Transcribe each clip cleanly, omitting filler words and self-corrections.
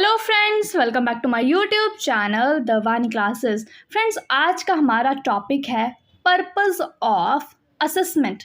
Hello friends, welcome back to my YouTube channel the Vani classes. Friends, आज का हमारा topic है पर्पस ऑफ असेसमेंट।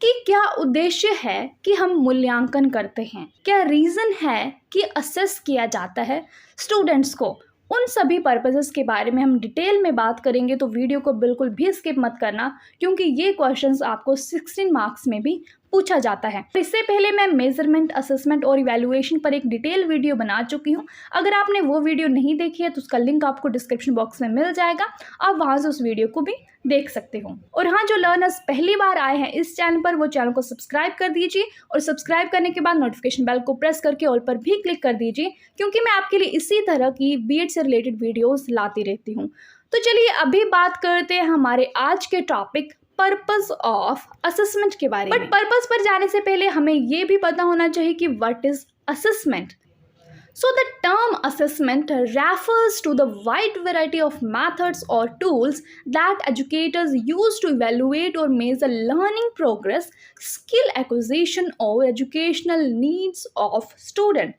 कि क्या उद्देश्य है कि हम मूल्यांकन करते हैं, क्या रीज़न है कि असेस किया जाता है स्टूडेंट्स को। उन सभी पर्पसेस के बारे में हम डिटेल में बात करेंगे, तो वीडियो को बिल्कुल भी स्किप मत करना, क्योंकि ये क्वेश्चंस आपको 16 मार्क्स में भी पूछा जाता है। इससे पहले मैं मेजरमेंट, असेसमेंट और इवैल्यूएशन पर एक डिटेल वीडियो बना चुकी हूँ। अगर आपने वो वीडियो नहीं देखी है तो उसका लिंक आपको डिस्क्रिप्शन बॉक्स में मिल जाएगा, आप वहाँ से उस वीडियो को भी देख सकते हो। और हाँ, जो लर्नर्स पहली बार आए हैं इस चैनल पर, वो चैनल को सब्सक्राइब कर दीजिए और सब्सक्राइब करने के बाद नोटिफिकेशन बेल को प्रेस करके ऑल पर भी क्लिक कर दीजिए, क्योंकि मैं आपके लिए इसी तरह की बीएड से रिलेटेड वीडियोस लाती रहती हूँ। तो चलिए अभी बात करते हैं हमारे आज के टॉपिक पर्पस ऑफ असेसमेंट के बारे में। बट पर्पस पर जाने से पहले हमें ये भी पता होना चाहिए कि what is assessment. So the term assessment refers to the wide variety of methods or tools that educators use to evaluate or measure learning progress, skill acquisition or educational needs of student.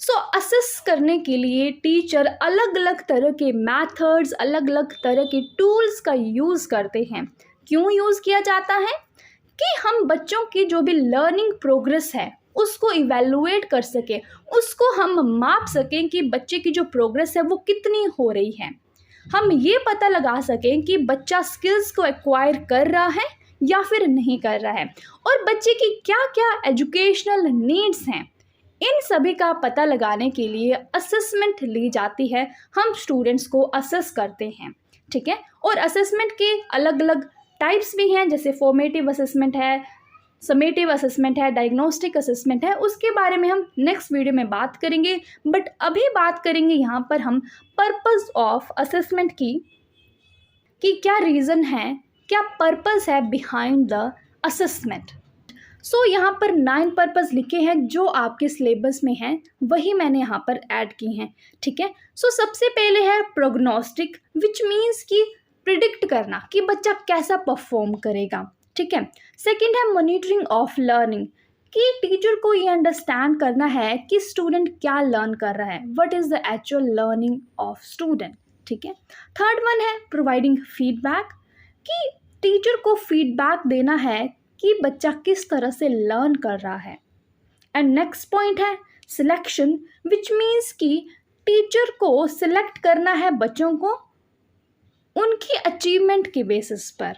So assess करने के लिए teacher अलग अलग तरह के methods, अलग अलग तरह के tools का यूज़ करते हैं। क्यों यूज़ किया जाता है? कि हम बच्चों की जो भी लर्निंग प्रोग्रेस है उसको इवेलुएट कर सकें, उसको हम माप सकें कि बच्चे की जो प्रोग्रेस है वो कितनी हो रही है। हम ये पता लगा सकें कि बच्चा स्किल्स को एक्वायर कर रहा है या फिर नहीं कर रहा है, और बच्चे की क्या क्या एजुकेशनल नीड्स हैं। इन सभी का पता लगाने के लिए असेसमेंट ली जाती है। हम स्टूडेंट्स को असेस करते हैं, ठीक है। और असेसमेंट के अलग अलग टाइप्स भी हैं, जैसे फॉर्मेटिव असेसमेंट है, समेटिव असेसमेंट है, डायग्नोस्टिक असेसमेंट है। उसके बारे में हम नेक्स्ट वीडियो में बात करेंगे। बट अभी बात करेंगे यहाँ पर हम पर्पस ऑफ असेसमेंट की, कि क्या रीज़न है, क्या पर्पस है बिहाइंड द असेसमेंट। सो यहाँ पर 9 पर्पस लिखे हैं जो आपके सिलेबस में हैं, वही मैंने यहाँ पर ऐड की हैं, ठीक है। सो सबसे पहले है प्रोग्नोस्टिक, विच मीन्स कि प्रिडिक्ट करना कि बच्चा कैसा परफॉर्म करेगा, ठीक है। सेकंड है मॉनिटरिंग ऑफ लर्निंग, कि टीचर को ये अंडरस्टैंड करना है कि स्टूडेंट क्या लर्न कर रहा है, what is the actual learning of student, ठीक है। थर्ड वन है प्रोवाइडिंग फीडबैक, कि टीचर को फीडबैक देना है कि बच्चा किस तरह से लर्न कर रहा है। एंड नेक्स्ट पॉइंट है सिलेक्शन, विच मीन्स कि टीचर को सिलेक्ट करना है बच्चों को उनकी अचीवमेंट के बेसिस पर।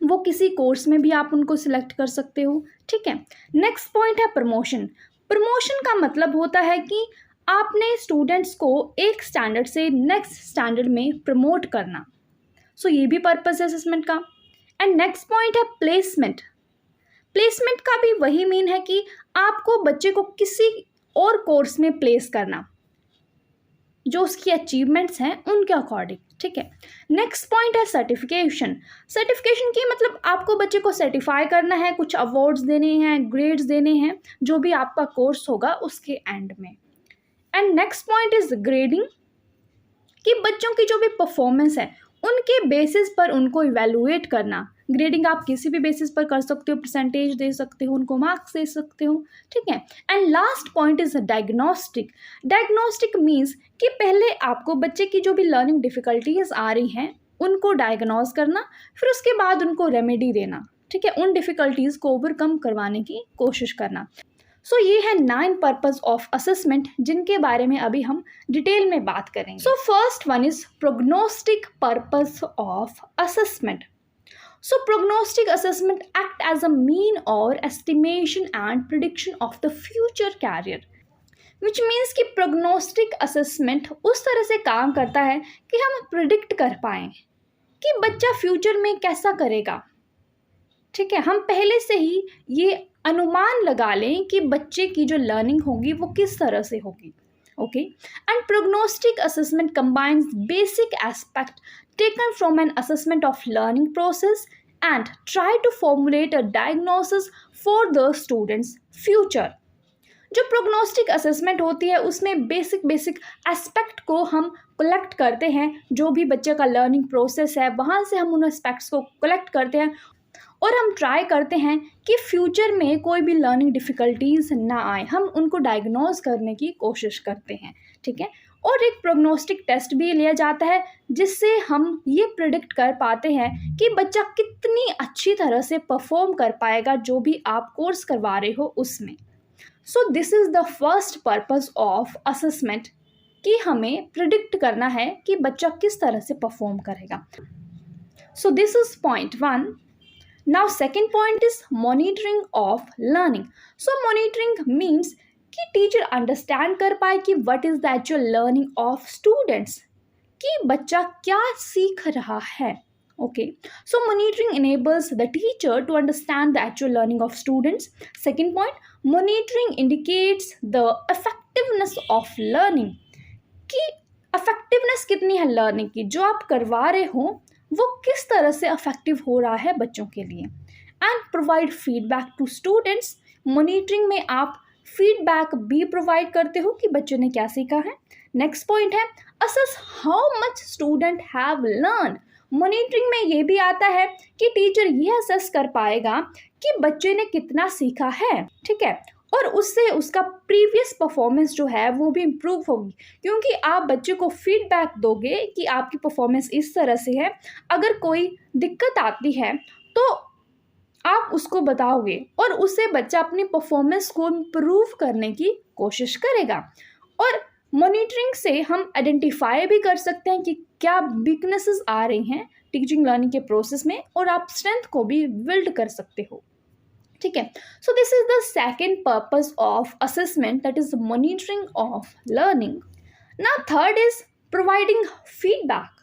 वो किसी कोर्स में भी आप उनको सिलेक्ट कर सकते हो, ठीक है। नेक्स्ट पॉइंट है प्रमोशन। प्रमोशन का मतलब होता है कि आपने स्टूडेंट्स को एक स्टैंडर्ड से नेक्स्ट स्टैंडर्ड में प्रमोट करना। सो ये भी पर्पस है असेसमेंट का। एंड नेक्स्ट पॉइंट है प्लेसमेंट। प्लेसमेंट का भी वही मीन है कि आपको बच्चे को किसी और कोर्स में प्लेस करना जो उसकी अचीवमेंट्स हैं उनके अकॉर्डिंग, ठीक है। नेक्स्ट पॉइंट है सर्टिफिकेशन। सर्टिफिकेशन की मतलब आपको बच्चे को सर्टिफाई करना है, कुछ अवार्ड्स देने हैं, ग्रेड्स देने हैं, जो भी आपका कोर्स होगा उसके एंड में। And next point is grading, कि बच्चों की जो भी परफॉर्मेंस है उनके बेसिस पर उनको इवेलुएट करना। ग्रेडिंग आप किसी भी बेसिस पर कर सकते हो, परसेंटेज दे सकते हो, उनको मार्क्स दे सकते हो, ठीक है। And last point is diagnostic. Diagnostic means कि पहले आपको बच्चे की जो भी लर्निंग डिफ़िकल्टीज आ रही हैं उनको डायग्नोज करना, फिर उसके बाद उनको रेमेडी देना, ठीक है, उन डिफ़िकल्टीज़ को ओवरकम करवाने की कोशिश करना। सो ये है 9 पर्पस ऑफ असेसमेंट, जिनके बारे में अभी हम डिटेल में बात करेंगे। So first one is prognostic purpose of assessment. So prognostic assessment act as a mean or estimation and prediction of the future career, which means कि prognostic assessment उस तरह से काम करता है कि हम प्रिडिक्ट कर पाएँ कि बच्चा फ्यूचर में कैसा करेगा, ठीक है। हम पहले से ही ये अनुमान लगा लें कि बच्चे की जो लर्निंग होगी वो किस तरह से होगी, okay. And prognostic assessment combines basic aspect taken from an assessment of learning process and try to formulate a diagnosis for the student's future. जो प्रोग्नोस्टिक असेसमेंट होती है उसमें बेसिक एस्पेक्ट को हम कलेक्ट करते हैं, जो भी बच्चे का लर्निंग प्रोसेस है वहाँ से हम उन एस्पेक्ट्स को कलेक्ट करते हैं और हम ट्राई करते हैं कि फ्यूचर में कोई भी लर्निंग डिफ़िकल्टीज़ ना आए, हम उनको डायग्नोज करने की कोशिश करते हैं, ठीक है। और एक प्रोग्नोस्टिक टेस्ट भी लिया जाता है जिससे हम ये प्रिडिक्ट कर पाते हैं कि बच्चा कितनी अच्छी तरह से परफॉर्म कर पाएगा जो भी आप कोर्स करवा रहे हो उसमें। So this is the first purpose of assessment कि हमें प्रिडिक्ट करना है कि बच्चा किस तरह से परफॉर्म करेगा। So this is point 1. Now second point is monitoring of learning. So monitoring means कि टीचर अंडरस्टैंड कर पाए कि what is the actual learning of students, कि बच्चा क्या सीख रहा है। Okay, so monitoring enables the teacher to understand the actual learning of students. Second point, monitoring indicates the effectiveness of learning, कि effectiveness कितनी है लर्निंग की, जो आप करवा रहे हो वो किस तरह से अफेक्टिव हो रहा है बच्चों के लिए। And provide feedback to students, monitoring में आप फीडबैक भी प्रोवाइड करते हो कि बच्चों ने क्या सीखा है। नेक्स्ट पॉइंट है assess how much student have learn. Monitoring में ये भी आता है कि टीचर ये असेस कर पाएगा कि बच्चे ने कितना सीखा है, ठीक है, और उससे उसका प्रीवियस परफॉर्मेंस जो है वो भी इम्प्रूव होगी, क्योंकि आप बच्चे को फीडबैक दोगे कि आपकी परफॉर्मेंस इस तरह से है, अगर कोई दिक्कत आती है तो आप उसको बताओगे और उससे बच्चा अपनी परफॉर्मेंस को इम्प्रूव करने की कोशिश करेगा। और मॉनिटरिंग से हम आइडेंटिफाई भी कर सकते हैं कि क्या वीकनेसेस आ रही हैं टीचिंग लर्निंग के प्रोसेस में, और आप स्ट्रेंथ को भी बिल्ड कर सकते हो, ठीक है। So this is the second purpose of assessment, that is monitoring of learning. Now third is providing feedback.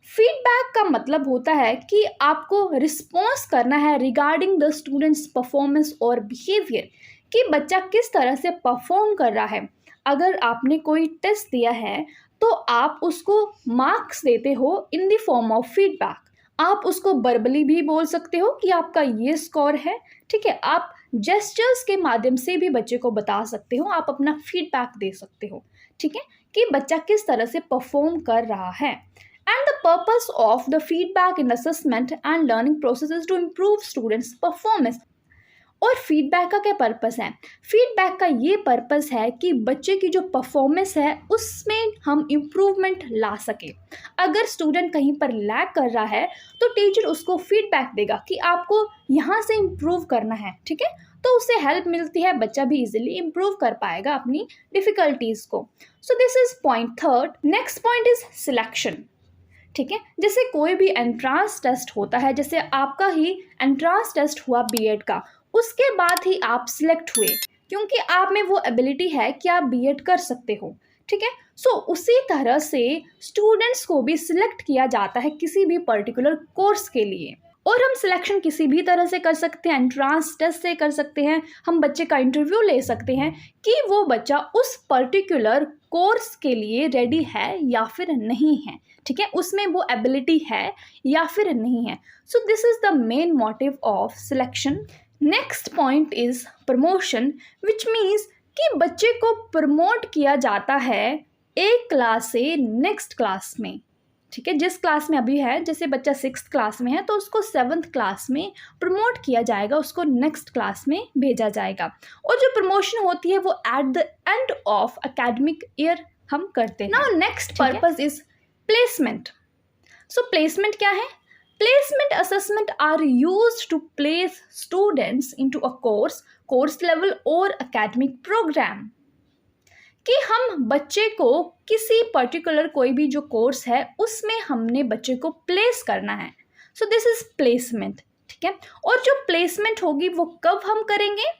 Feedback का मतलब होता है कि आपको रिस्पॉन्स करना है रिगार्डिंग द स्टूडेंट्स परफॉर्मेंस और बिहेवियर, कि बच्चा किस तरह से परफॉर्म कर रहा है। अगर आपने कोई टेस्ट दिया है तो आप उसको मार्क्स देते हो in the form of feedback. आप उसको वर्बली भी बोल सकते हो कि आपका ये स्कोर है, ठीक है। आप जेस्चर्स के माध्यम से भी बच्चे को बता सकते हो, आप अपना फीडबैक दे सकते हो, ठीक है, कि बच्चा किस तरह से परफॉर्म कर रहा है। And the purpose of the feedback in assessment and learning process is to improve students' performance. और फीडबैक का क्या पर्पस है? फीडबैक का ये पर्पस है कि बच्चे की जो परफॉर्मेंस है उसमें हम इम्प्रूवमेंट ला सके। अगर स्टूडेंट कहीं पर लैग कर रहा है तो टीचर उसको फीडबैक देगा कि आपको यहाँ से इम्प्रूव करना है, ठीक है, तो उससे हेल्प मिलती है, बच्चा भी इजीली इम्प्रूव कर पाएगा अपनी डिफ़िकल्टीज़ को। So this is point third. Next point is selection, ठीक है। जैसे कोई भी एंट्रांस टेस्ट होता है, जैसे आपका ही एंट्रांस टेस्ट हुआ बीएड का, उसके बाद ही आप सिलेक्ट हुए क्योंकि आप में वो एबिलिटी है कि आप बीएड कर सकते हो, ठीक है। सो उसी तरह से स्टूडेंट्स को भी सिलेक्ट किया जाता है किसी भी पर्टिकुलर कोर्स के लिए, और हम सिलेक्शन किसी भी तरह से कर सकते हैं, एंट्रांस टेस्ट से कर सकते हैं, हम बच्चे का इंटरव्यू ले सकते हैं कि वो बच्चा उस पर्टिकुलर कोर्स के लिए रेडी है या फिर नहीं है, ठीक है, उसमें वो एबिलिटी है या फिर नहीं है। So this is the main motive of selection. Next point is promotion, which means कि बच्चे को प्रमोट किया जाता है एक क्लास से नेक्स्ट क्लास में, ठीक है। जिस क्लास में अभी है, जैसे बच्चा 6th क्लास में है तो उसको 7th क्लास में प्रमोट किया जाएगा, उसको नेक्स्ट क्लास में भेजा जाएगा। और जो प्रमोशन होती है वो at the end of academic year हम करते हैं। Now next purpose is placement. So placement क्या है? Placement assessment are used to place students into a course level और एकेडमिक प्रोग्राम, कि हम बच्चे को किसी पर्टिकुलर कोई भी जो कोर्स है उसमें हमने बच्चे को प्लेस करना है। सो दिस इज प्लेसमेंट, ठीक है। और जो प्लेसमेंट होगी वो कब हम करेंगे?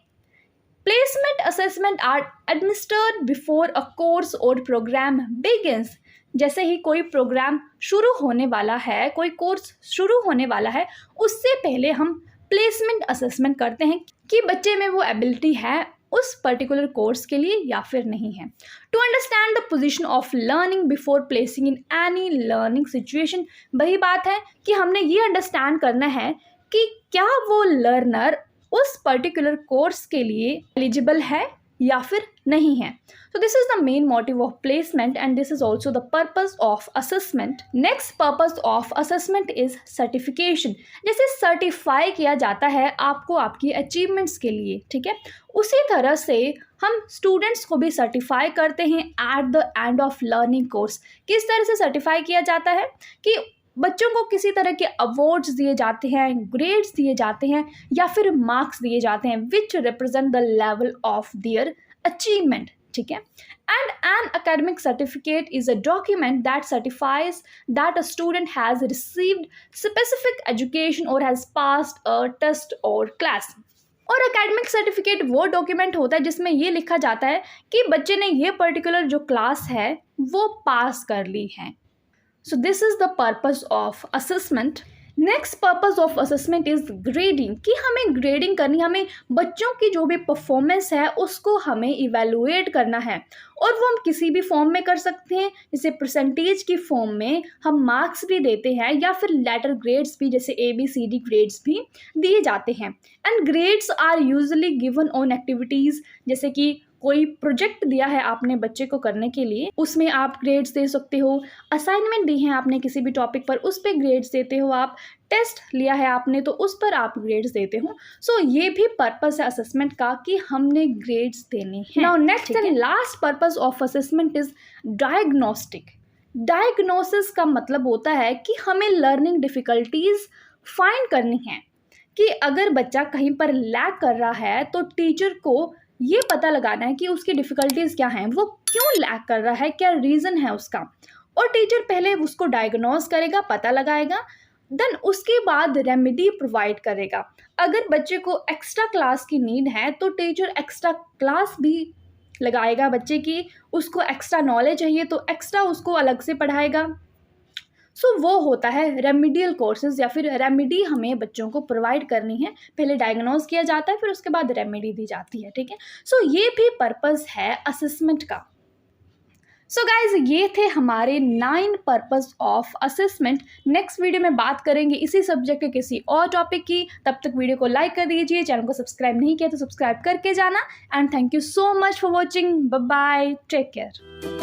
Placement assessment are administered before a course और प्रोग्राम बिगिंस। जैसे ही कोई प्रोग्राम शुरू होने वाला है, कोई कोर्स शुरू होने वाला है, उससे पहले हम प्लेसमेंट असेसमेंट करते हैं कि बच्चे में वो एबिलिटी है उस पर्टिकुलर कोर्स के लिए या फिर नहीं है। To understand the position of learning before placing in any learning situation, वही बात है कि हमने ये अंडरस्टैंड करना है कि क्या वो लर्नर उस पर्टिकुलर कोर्स के लिए एलिजिबल है या फिर नहीं है। So this is the main motive of placement and this is also the purpose of assessment. Next purpose of assessment is certification. जैसे सर्टिफाई किया जाता है आपको आपकी अचीवमेंट्स के लिए, ठीक है, उसी तरह से हम स्टूडेंट्स को भी सर्टिफाई करते हैं eight the end of learning course. किस तरह से सर्टिफाई किया जाता है कि बच्चों को किसी तरह के अवार्ड्स दिए जाते हैं, ग्रेड्स दिए जाते हैं या फिर मार्क्स दिए जाते हैं which represent the level of their achievement, ठीक है। And an academic certificate is a document that certifies that a student has received specific education or has passed a test or class. और academic certificate वो document होता है जिसमें ये लिखा जाता है कि बच्चे ने ये पर्टिकुलर जो क्लास है वो पास कर ली है। So this is the purpose of assessment. Next purpose of assessment is grading, कि हमें ग्रेडिंग करनी, हमें बच्चों की जो भी परफॉर्मेंस है उसको हमें इवेलुएट करना है और वो हम किसी भी फॉर्म में कर सकते हैं, जैसे परसेंटेज की फॉर्म में हम मार्क्स भी देते हैं या फिर लेटर ग्रेड्स भी जैसे ABCD ग्रेड्स भी दिए जाते हैं। And grades are usually given on activities, जैसे कि कोई प्रोजेक्ट दिया है आपने बच्चे को करने के लिए, उसमें आप ग्रेड्स दे सकते हो। असाइनमेंट दी है आपने किसी भी टॉपिक पर, उस पर ग्रेड्स देते हो आप। टेस्ट लिया है आपने तो उस पर आप ग्रेड्स देते हो। सो ये भी पर्पस है असेसमेंट का कि हमने ग्रेड्स देने हैं। Now next and last purpose of assessment is diagnostic. Diagnosis का मतलब होता है कि हमें लर्निंग डिफ़िकल्टीज फाइंड करनी है कि अगर बच्चा कहीं पर लैग कर रहा है तो टीचर को ये पता लगाना है कि उसकी डिफ़िकल्टीज़ क्या हैं, वो क्यों लैग कर रहा है, क्या रीज़न है उसका। और टीचर पहले उसको डायग्नोस करेगा, पता लगाएगा, देन उसके बाद रेमेडी प्रोवाइड करेगा। अगर बच्चे को एक्स्ट्रा क्लास की नीड है तो टीचर एक्स्ट्रा क्लास भी लगाएगा बच्चे की, उसको एक्स्ट्रा नॉलेज चाहिए तो एक्स्ट्रा उसको अलग से पढ़ाएगा। सो वो होता है रेमिडियल कोर्सेज या फिर रेमेडी हमें बच्चों को प्रोवाइड करनी है। पहले डायग्नोज किया जाता है फिर उसके बाद रेमेडी दी जाती है, ठीक है। सो ये भी पर्पस है असेसमेंट का। सो गाइज ये थे हमारे 9 purpose of assessment. Next video में बात करेंगे इसी सब्जेक्ट के किसी और टॉपिक की। तब तक वीडियो को लाइक कर दीजिए, चैनल को सब्सक्राइब नहीं किया तो सब्सक्राइब करके जाना। And thank you so much for watching. Bye bye, take care.